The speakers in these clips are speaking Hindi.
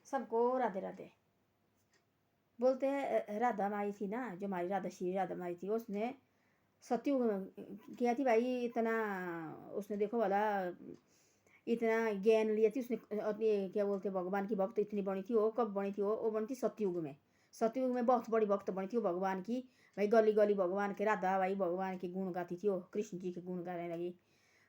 सबको राधे राधे। बोलते हैं राधा माई थी ना, जो हमारी राधा श्री राधा माई थी, उसने सतयुग में किया थी भाई इतना। उसने देखो वाला इतना ज्ञान लिया थी उसने अपनी, क्या बोलते भगवान की भक्त इतनी बनी थी। वो कब बनी थी? वो बनी थी सतयुग में। सतयुग में बहुत बड़ी भक्त बनी थी वो भगवान की। भाई गली गली भगवान के राधा भाई भगवान के गुण गाती थी वो, कृष्ण जी के गुण गाने लगी।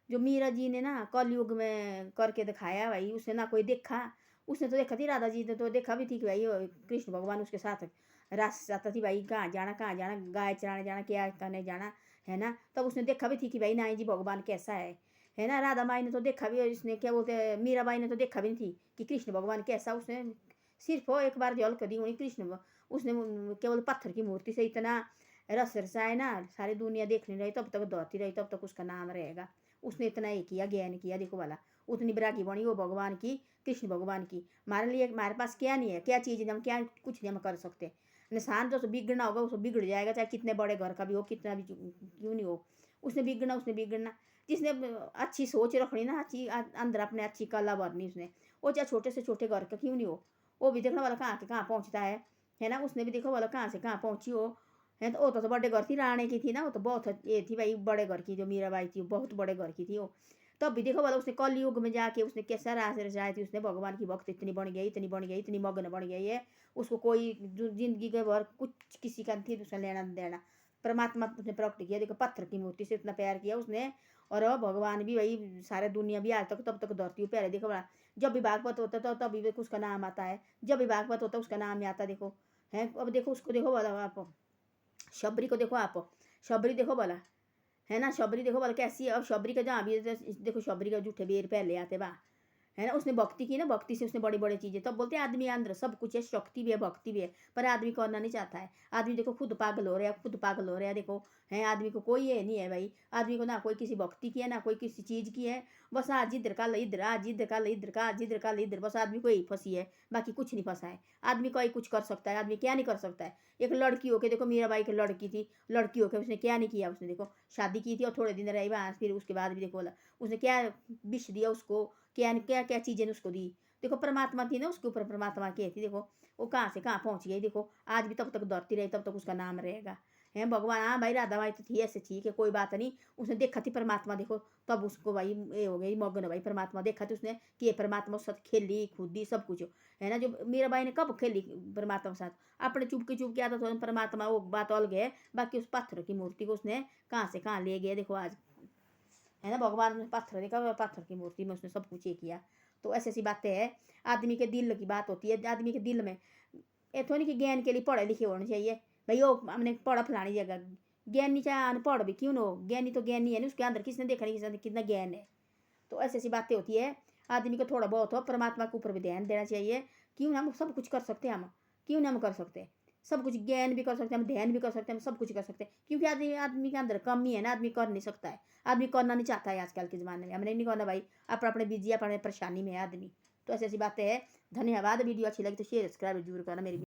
जो मीरा जी ने ना कलयुग में करके दिखाया भाई, उसने ना कोई देखा। उसने तो देखा थी, राधा जी ने तो देखा भी थी कि भाई कृष्ण भगवान उसके साथ रास जाता थी भाई, कहाँ जाना, गाय चराने जाना, क्या करने जाना, है ना। तब उसने देखा भी थी कि भाई नाई जी भगवान कैसा है ना। राधा माई ने तो देखा भी, इसने क्या बोलते हैं मीरा बाई ने तो देखा भी नहीं थी कि कृष्ण भगवान कैसा। उसने सिर्फ वो एक बार झलक दी उन्हें कृष्ण। उसने क्या बोलते पत्थर की मूर्ति से इतना रस रचाए ना, सारी दुनिया देखने रही, तब तक दौड़ती रही, तब तक उसका नाम रहेगा। उसने इतना ही किया, ज्ञान किया, देखो वाला उतनी बराकी बनी वो भगवान की, कृष्ण भगवान की। हमारे लिए हमारे पास क्या नहीं है, क्या चीज़ हम क्या कुछ नहीं हम कर सकते। इंसान जो बिगड़ना होगा उसको बिगड़ जाएगा, चाहे कितने बड़े घर का भी हो, कितना भी क्यों नहीं हो। उसने बिगड़ना। जिसने अच्छी सोच रखनी ना, अच्छी अंदर अपने अच्छी कला भरनी उसने, वो चाहे छोटे से छोटे घर का क्यों नहीं हो, वो भी देखना वाला कहाँ के कहाँ पहुँचता है ना। उसने भी देखो वाला कहाँ से कहाँ पहुँची हो, है तो। वो तो बड़े घर थी, राणे की थी ना, वो तो बहुत ये थी भाई बड़े घर की। जो मीराबाई थी बहुत बड़े घर की थी वो। तब भी देखो वाला उसने कलयुग में जाके उसने कैसा रास रचाई थी। उसने भगवान की भक्त इतनी बन गई, इतनी बन गई, इतनी मग्न बन गई है। उसको कोई जिंदगी के भर कुछ किसी का थी उसका लेना देना। परमात्मा उसने प्रकट किया, देखो पत्थर की मूर्ति से इतना प्यार किया उसने। और भगवान भी वही सारे दुनिया भी आज तक तब तक धरती हूँ प्यारे। देखो बड़ा जब भी भागवत होता तो तभी उसका नाम आता है, जब भी भागवत होता उसका नाम ही आता। देखो है, अब देखो उसको देखो बोला आप शबरी को देखो आप, शबरी देखो बोला, है ना। शबरी देखो बोला कैसी है। अब शबरी का जहाँ भी देखो शबरी का जूठे बेर पहले आते बा, है ना। उसने भक्ति की ना, भक्ति से उसने बड़ी बड़ी चीज़ें। तब बोलते हैं आदमी अंदर सब कुछ है, शक्ति भी है, भक्ति भी है, पर आदमी करना नहीं चाहता है। आदमी देखो खुद पागल हो रहा है, खुद पागल हो रहा है। देखो है आदमी को कोई ये नहीं है भाई, आदमी को ना कोई किसी भक्ति की है ना कोई किसी चीज़ की है। बस आज इधर का इधर, आज इधर का इधर का, आज इधर का इधर, बस आदमी को यही फंसी है, बाकी कुछ नहीं फंसा है। आदमी कोई कुछ कर सकता है, आदमी क्या नहीं कर सकता है। एक लड़की होके देखो, मीराबाई की लड़की थी, लड़की होके उसने क्या नहीं किया। उसने देखो शादी की थी और थोड़े दिन रही वहाँ, फिर उसके बाद भी देखो उसने क्या विष दिया उसको, क्या क्या क्या चीज़ें उसको दी। देखो परमात्मा थी ना उसके ऊपर, परमात्मा की थी। देखो वो कहाँ से कहाँ पहुँच गई। देखो आज भी तब तक दौड़ती रही, तब तक उसका नाम रहेगा, है भगवान। हाँ भाई राधा माई तो थी ऐसे, ठीक है कोई बात नहीं। उसने देखा थी परमात्मा, देखो तब उसको भाई ये हो गई मग्न भाई। परमात्मा देखा थी उसने कि ये परमात्मा के साथ खेली कूदी सब कुछ, है ना। जो मीराबाई ने कब खेली परमात्मा के साथ, अपने चुप के आता तो परमात्मा वो बात अलग है। बाकी उस पत्थर की मूर्ति को उसने कहाँ से कहाँ ले गया। देखो आज, है ना, भगवान ने पत्थर देखा, पत्थर की मूर्ति में उसने सब कुछ ये किया। तो ऐसी ऐसी बातें हैं, आदमी के दिल की बात होती है। आदमी के दिल में ये थोड़ी कि ज्ञान के लिए पढ़े लिखे होने चाहिए भाई। वो हमने पढ़ा फलानी जगह, ज्ञानी चाहे अनपढ़ भी क्यों ना हो, ज्ञानी तो ज्ञानी है ना। उसके अंदर किसने देखा नहीं, किसने कितना ज्ञान है। तो ऐसी ऐसी बातें होती है। आदमी को थोड़ा बहुत हो परमात्मा के ऊपर भी ध्यान देना चाहिए। क्यों ना हम सब कुछ कर सकते हैं, हम क्यों ना हम कर सकते हैं सब कुछ। ज्ञान भी कर सकते हैं हम, ध्यान भी कर सकते हैं हम, सब कुछ कर सकते हैं। क्योंकि आदमी आदमी के अंदर कमी है ना, आदमी कर नहीं सकता है, आदमी करना नहीं चाहता है आजकल के ज़माने में। हमने नहीं करना भाई, अपने अपने बिजी अपने परेशानी में है आदमी। तो ऐसी ऐसी बातें हैं। धन्यवाद। वीडियो अच्छी लगी तो शेयर सब्सक्राइब जरूर करना मेरी।